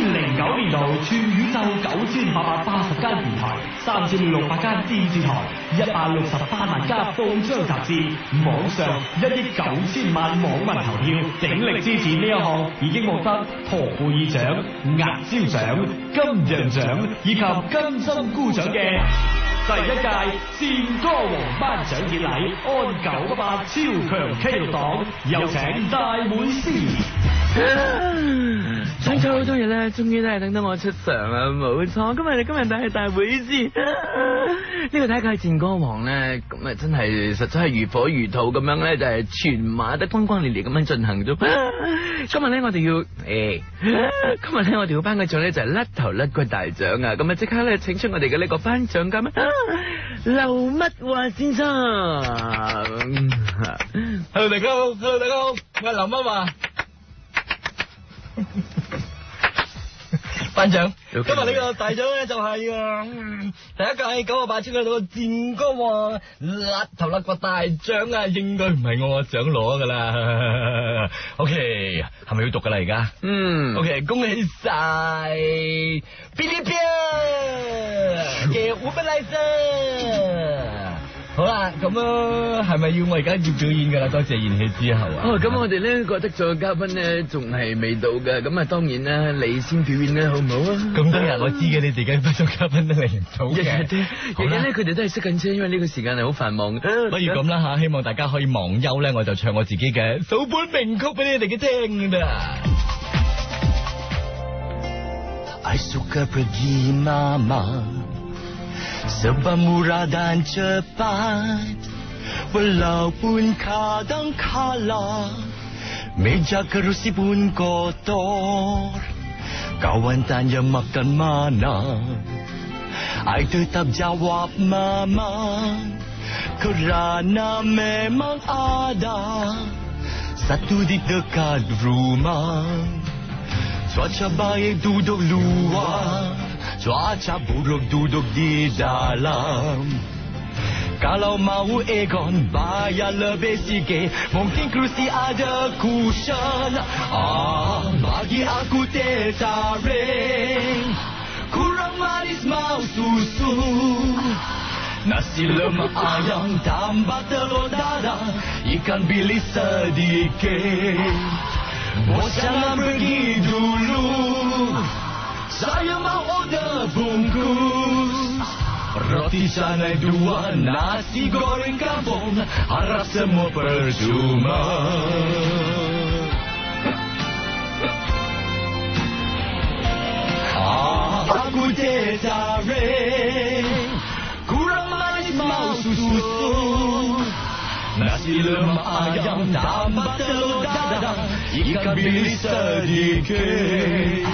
2009年度全宇宙9880間電台、3600間電視台、168萬家報章雜誌，網上1億9000萬網民投票，鼎力支持呢一項已經獲得陀貝爾獎、壓招獎、金羊獎以及金針菇獎嘅第一屆戰歌王頒獎典禮，安988超強 K 六黨，有請大會師。爭咗好多嘢咧，終於都係等到我出場啦，冇錯。今日都係大會師，呢個第一屆戰歌王咧，咁啊真係實在係如火如荼咁樣咧，就係全馬得轟轟烈烈咁樣進行咗。今日咧我哋要今日咧我哋要頒嘅獎咧就係甩頭甩骨大獎啊！咁啊即刻咧請出我哋嘅呢個頒獎嘉賓劉乜華先生。Hello 大家好，我係劉乜華。頒獎，今日呢個大獎咧就係第一屆98超級戰歌王甩頭甩骨大獎啊，應該唔係我獎攞噶啦。OK， 係咪要讀噶啦而家？OK， 恭喜晒嗶哩嗶嘅500來生。好啦，咁係咪要我而家要表演噶啦？多謝演戲之後啊。咁我哋呢個得獎嘅嘉賓呢，仲係未到嘅。咁啊，當然啦，你先表演啦，好唔好啊？咁多日我知嘅，你哋嘅得獎嘉賓都嚟唔到嘅。日日咧，佢哋都係塞緊車，因為呢個時間係好繁忙。不如咁啦吓，希望大家可以忘憂咧，我就唱我自己嘅首本名曲俾你哋嘅聽啦。I suka pergi mama Sebab murah dan cepat Walaupun kadang kala Meja kerusi pun kotor Kawan tanya makan mana I tetap jawab mama Kerana memang ada Satu di dekat rumah Cuaca baik duduk luar Cuaca buruk duduk di dalam Kalau mau aircon bayar lebih sikit Mungkin kerusi ada cushion Bagi aku teh tarik Kurang manis mau susu Nasi lemak ayam tambah telur dadar Ikan bilis sedikit Bos jangan pergi dulu Saya mau order bungkus Roti canai 2 Nasi goreng kampung Harap semua percuma Aku teh tarik Kurang manis mau susu Nasi lemak ayam tambah telur dadar Ikan bilis sedikit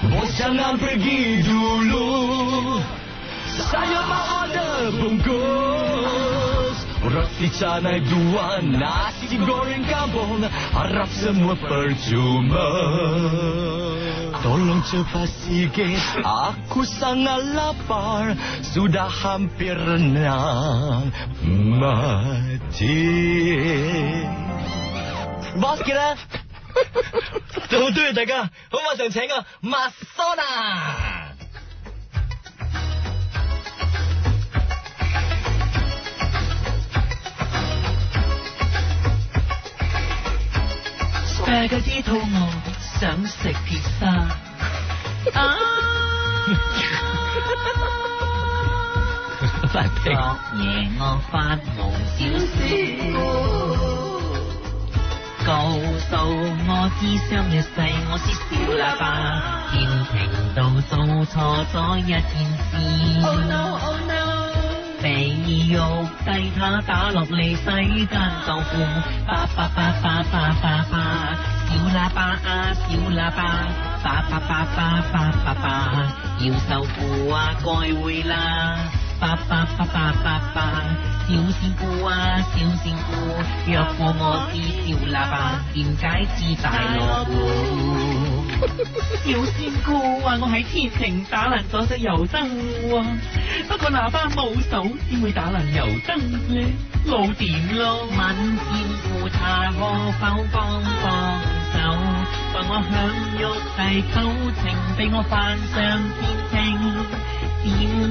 Bos jangan pergi dulu Saya mau order bungkus Roti canai 2 Nasi goreng kampung Harap semua percuma Tolong cepat sikit Aku sangat lapar Sudah hampir nak mati Boss kira 做好多謝大家，好馬上請個麥蘇娜。Spaghetti 肚餓，想食披薩。昨夜我發夢少少。告訴我知上一世我是小喇叭，調停到做錯咗一件事。Oh no, oh no！ 被肉低他打落嚟洗間豆腐，叭叭叭叭叭叭叭，小喇叭啊小喇叭，叭叭叭叭叭叭叭，要受苦啊該會啦。叭叭叭叭叭叭，小仙姑啊小仙姑，若果我是小喇叭，點解知大鑼鼓？小仙姑話我喺天庭打爛咗隻油燈喎，不過喇叭冇手，點會打爛油燈呢？冇點咯。問仙姑她可否幫手，幫我享玉帝求情，俾我犯上天庭。點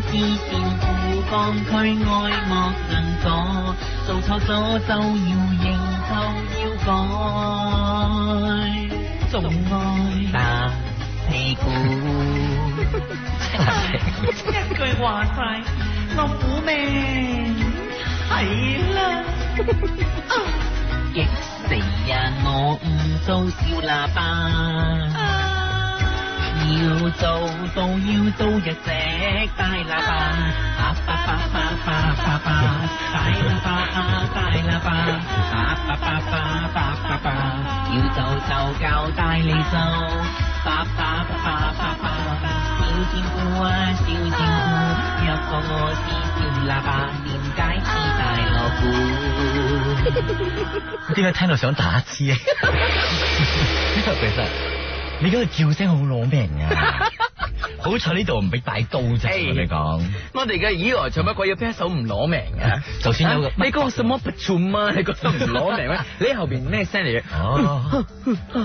知善父降區愛莫能阻，做錯咗就要認就要改，仲愛打屁股。一句話晒，我苦命係啦。激死呀！我唔做小喇叭。要做一隻大喇叭，叭叭叭叭叭叭叭，大喇叭啊大喇叭，叭叭叭叭叭叭叭，要就教大你做，叭叭叭叭叭叭，小天姑啊小天姑，若果我是小喇叭，點解似大鑼鼓？點解聽到想打字啊？其實你嗰個叫聲好攞命啊！好彩呢度唔俾帶刀啫，我哋講。我哋嘅以來做乜鬼要啤手唔攞命嘅？就算有個你嗰個什麼不做啊？你覺得唔攞命咩？你後邊咩聲嚟嘅？哦，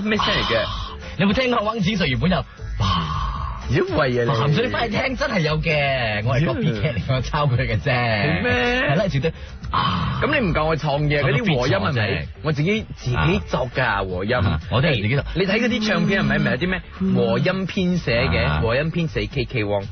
咩聲嚟嘅？你有冇聽過溫子瑞原本有？因為啊，鹹水你翻去聽真係有嘅，我係 copy cat 嚟，我抄佢嘅啫。係咩？係啦，絕對。咁你唔夠我創嘅嗰啲和音係咪？我自己作㗎和音，我都係自己作。你睇嗰啲唱片係咪有啲咩和音編寫嘅？和音編寫 KK Wong。